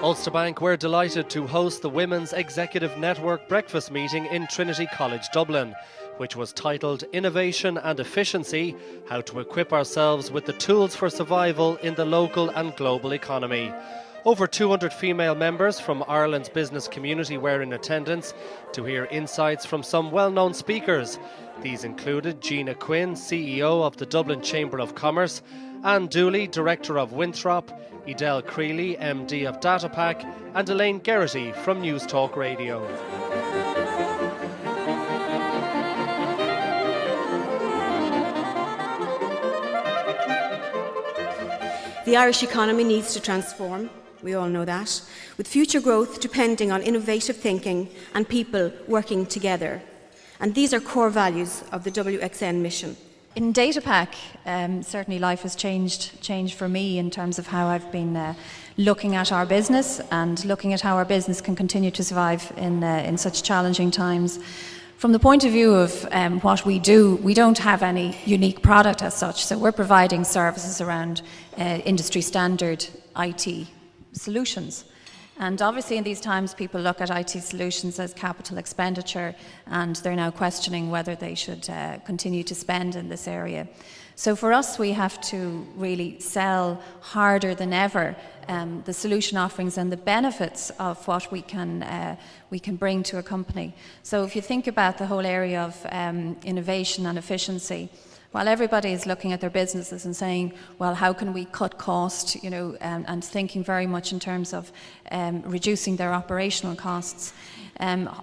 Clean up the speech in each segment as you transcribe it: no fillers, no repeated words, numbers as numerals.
Ulster Bank were delighted to host the Women's Executive Network breakfast meeting in Trinity College, Dublin, which was titled Innovation and Efficiency, How to Equip Ourselves with the Tools for Survival in the Local and Global Economy. Over 200 female members from Ireland's business community were in attendance to hear insights from some well-known speakers. These included Gina Quinn, CEO of the Dublin Chamber of Commerce, Anne Dooley, Director of Winthrop, Edel Creeley, MD of DataPack, and Elaine Geraghty from News Talk Radio. The Irish economy needs to transform, we all know that, with future growth depending on innovative thinking and people working together. And these are core values of the WXN mission. In DataPack, certainly life has changed for me in terms of how I've been looking at our business and looking at how our business can continue to survive in such challenging times. From the point of view of what we do, we don't have any unique product as such, so we're providing services around industry standard IT solutions. And obviously in these times people look at IT solutions as capital expenditure, and they're now questioning whether they should continue to spend in this area. So for us, we have to really sell harder than ever the solution offerings and the benefits of what we can bring to a company. So if you think about the whole area of innovation and efficiency, while everybody is looking at their businesses and saying, well, how can we cut cost, and thinking very much in terms of reducing their operational costs,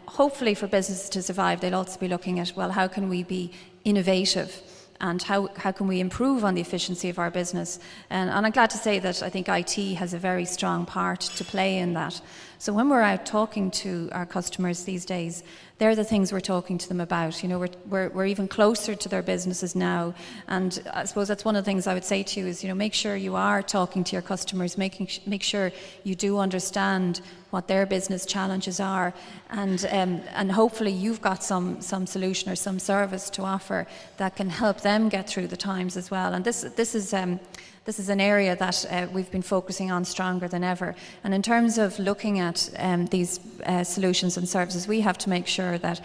hopefully for businesses to survive, they'll also be looking at, well, how can we be innovative? And how can we improve on the efficiency of our business? And I'm glad to say that I think IT has a very strong part to play in that. So when we're out talking to our customers these days, they're the things we're talking to them about. We're even closer to their businesses now. And I suppose that's one of the things I would say to you is, make sure you are talking to your customers, make sure you do understand what their business challenges are, and hopefully you've got some solution or some service to offer that can help them get through the times as well. And this is an area that we've been focusing on stronger than ever. And in terms of looking at these solutions and services, we have to make sure that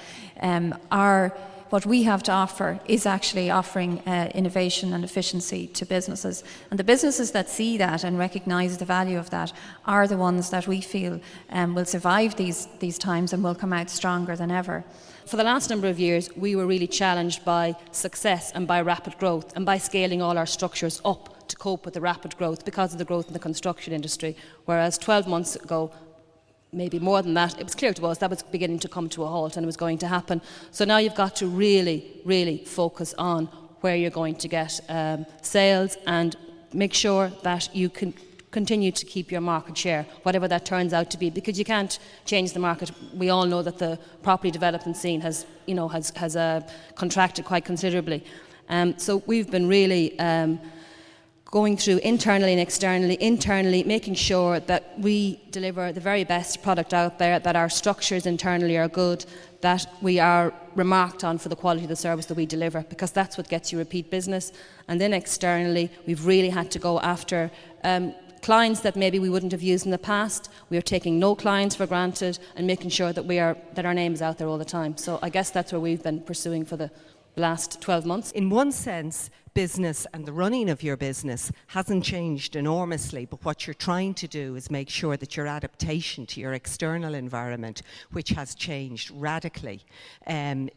what we have to offer is actually offering innovation and efficiency to businesses. And the businesses that see that and recognise the value of that are the ones that we feel will survive these times and will come out stronger than ever. For the last number of years, we were really challenged by success and by rapid growth and by scaling all our structures up to cope with the rapid growth because of the growth in the construction industry. Whereas 12 months ago, maybe more than that, it was clear to us that was beginning to come to a halt and it was going to happen. So now you've got to really, really focus on where you're going to get sales and make sure that you can continue to keep your market share, whatever that turns out to be, because you can't change the market. We all know that the property development scene has contracted quite considerably. So we've been really going through internally and externally, making sure that we deliver the very best product out there, that our structures internally are good, that we are remarked on for the quality of the service that we deliver, because that's what gets you repeat business. And then externally, we've really had to go after clients that maybe we wouldn't have used in the past. We are taking no clients for granted and making sure that our name is out there all the time. So I guess that's where we've been pursuing for the last 12 months. In one sense, business and the running of your business hasn't changed enormously, but what you're trying to do is make sure that your adaptation to your external environment, which has changed radically,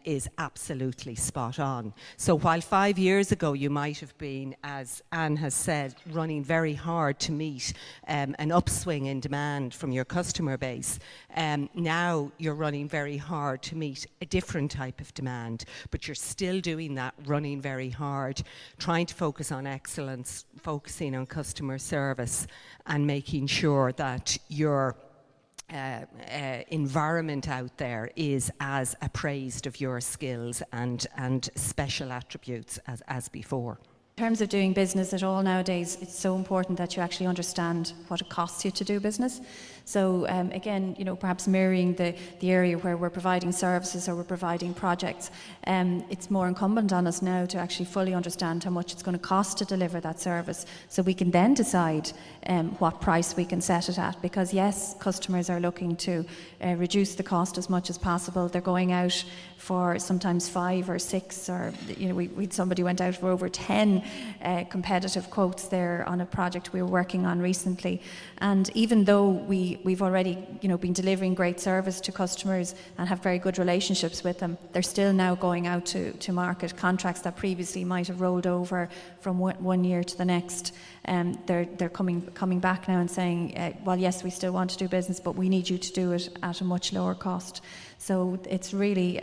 is absolutely spot on. So while 5 years ago you might have been, as Anne has said, running very hard to meet an upswing in demand from your customer base, now you're running very hard to meet a different type of demand, but you're still doing that, running very hard, trying to focus on excellence, focusing on customer service, and making sure that your environment out there is as appraised of your skills and special attributes as before. In terms of doing business at all nowadays, it's so important that you actually understand what it costs you to do business. So again, perhaps mirroring the area where we're providing services or we're providing projects, it's more incumbent on us now to actually fully understand how much it's going to cost to deliver that service, so we can then decide what price we can set it at. Because yes, customers are looking to reduce the cost as much as possible. They're going out for sometimes 5 or 6, or somebody went out for over 10 competitive quotes there on a project we were working on recently. And even though we've already been delivering great service to customers and have very good relationships with them, they're still now going out to market. Contracts that previously might have rolled over from one year to the next, they're coming back now and saying, well, yes, we still want to do business, but we need you to do it at a much lower cost. So it's really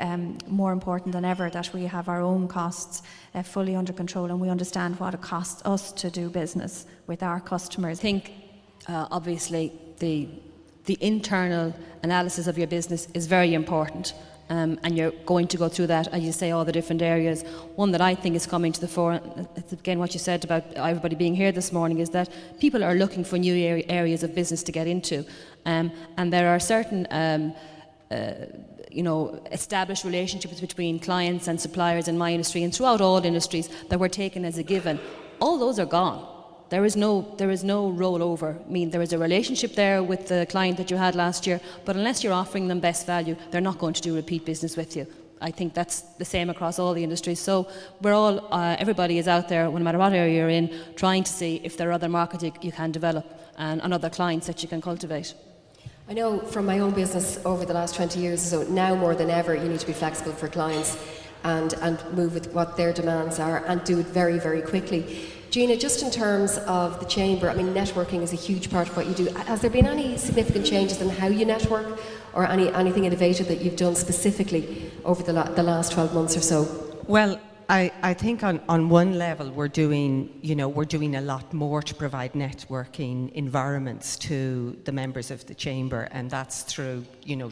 more important than ever that we have our own costs fully under control, and we understand what it costs us to do business with our customers. I think obviously the internal analysis of your business is very important, and you're going to go through that, as you say, all the different areas. One that I think is coming to the fore, it's again what you said about everybody being here this morning, is that people are looking for new areas of business to get into, and there are certain established relationships between clients and suppliers in my industry and throughout all industries that were taken as a given. All those are gone. There is no rollover. I mean, there is a relationship there with the client that you had last year, but unless you're offering them best value, they're not going to do repeat business with you. I think that's the same across all the industries. So we're all, everybody is out there, no matter what area you're in, trying to see if there are other markets you can develop and other clients that you can cultivate. I know from my own business over the last 20 years, so now more than ever, you need to be flexible for clients and move with what their demands are and do it very, very quickly. Gina, just in terms of the Chamber, I mean, networking is a huge part of what you do. Has there been any significant changes in how you network, or anything innovative that you've done specifically over the last 12 months or so? Well, I think on one level we're doing a lot more to provide networking environments to the members of the Chamber, and that's through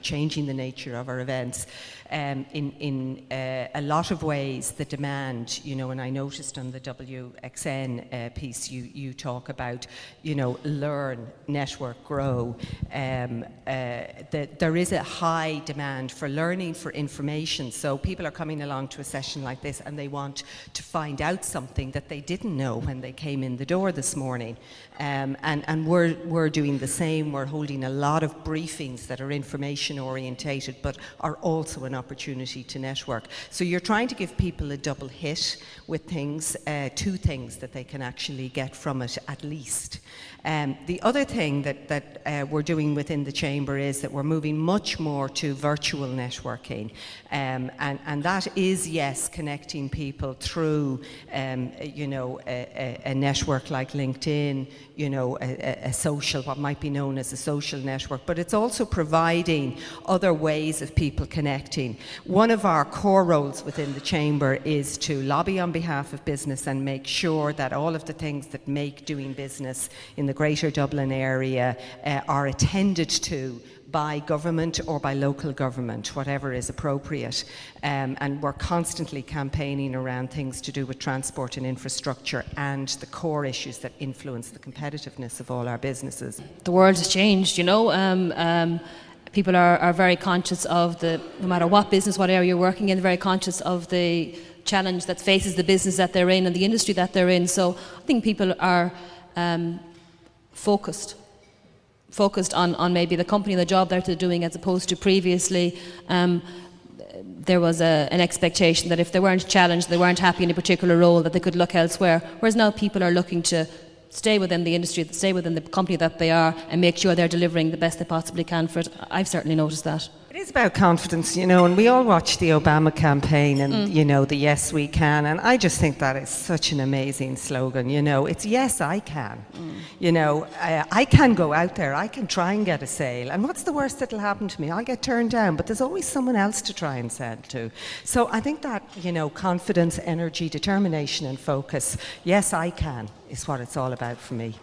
changing the nature of our events. In a lot of ways, the demand, and I noticed on the WXN piece you talk about, learn, network, grow. There is a high demand for learning, for information. So people are coming along to a session like this and they want to find out something that they didn't know when they came in the door this morning. And we're doing the same. We're holding a lot of briefings that are information orientated, but are also an opportunity to network. So you're trying to give people a double hit with things, 2 things that they can actually get from it at least. The other thing that we're doing within the Chamber is that we're moving much more to virtual networking, and that is, yes, connecting people through a network like LinkedIn, a social, what might be known as a social network, but it's also providing other ways of people connecting. One of our core roles within the Chamber is to lobby on behalf of business and make sure that all of the things that make doing business in the Greater Dublin area are attended to by government or by local government, whatever is appropriate. And we're constantly campaigning around things to do with transport and infrastructure and the core issues that influence the competitiveness of all our businesses. The world has changed, people are very conscious of no matter what business, what area you're working in, they're very conscious of the challenge that faces the business that they're in and the industry that they're in. So I think people are focused on maybe the company and the job that they're doing, as opposed to previously there was an expectation that if they weren't challenged, they weren't happy in a particular role, that they could look elsewhere. Whereas now people are looking to stay within the industry, stay within the company that they are, and make sure they're delivering the best they possibly can for it. I've certainly noticed that. It is about confidence, and we all watched the Obama campaign and, the Yes We Can, and I just think that is such an amazing slogan, it's yes, I can. I can go out there, I can try and get a sale, and what's the worst that'll happen to me? I'll get turned down, but there's always someone else to try and sell to. So I think that, confidence, energy, determination and focus, yes, I can, is what it's all about for me.